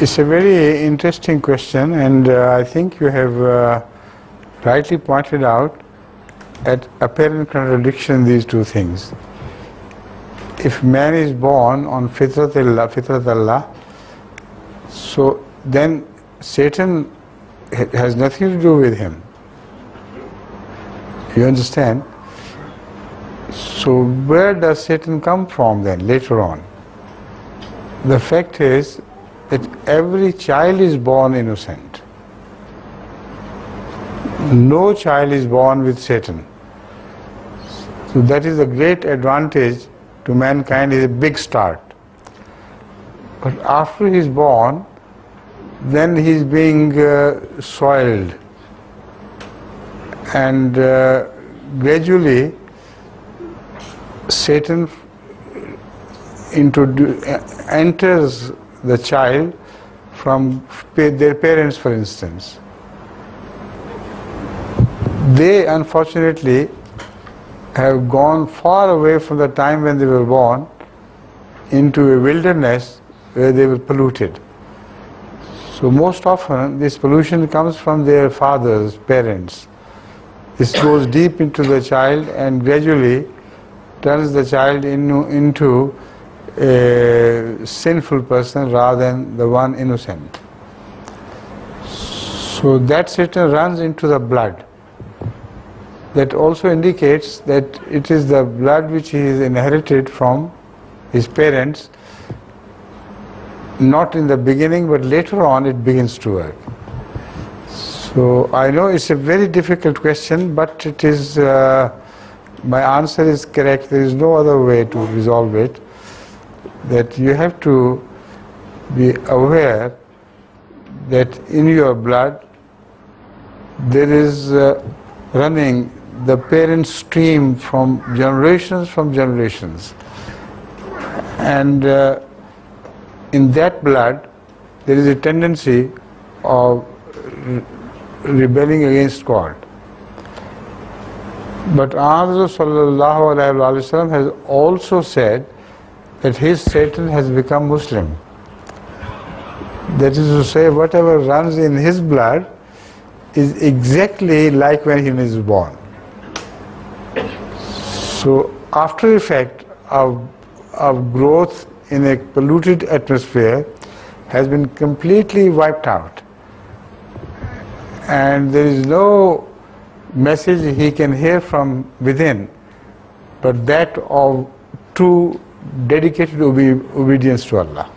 It's a very interesting question, and I think you have rightly pointed out at apparent contradiction in these two things. If man is born on fitrat Allah, so then Satan has nothing to do with him. You understand? So where does Satan come from then later on? The fact is that every child is born innocent. No child is born with Satan. So that is a great advantage to mankind, is a big start. But after he is born, then he is being soiled, and gradually Satan enters the child from their parents, for instance. They unfortunately have gone far away from the time when they were born into a wilderness where they were polluted. So most often this pollution comes from their fathers, parents. This goes deep into the child and gradually turns the child into a sinful person rather than the one innocent. So that Satan runs into the blood. That also indicates that it is the blood which he has inherited from his parents, not in the beginning, but later on it begins to work. So I know it's a very difficult question, but it is, my answer is correct. There is no other way to resolve it. That you have to be aware that in your blood there is running the parent stream from generations. And in that blood there is a tendency of rebelling against God. But Rasul sallallahu alaihi wasallam has also said that his Satan has become Muslim. That is to say, whatever runs in his blood is exactly like when he was born. So after effect of growth in a polluted atmosphere has been completely wiped out, and there is no message he can hear from within but that of true dedicated obedience to Allah.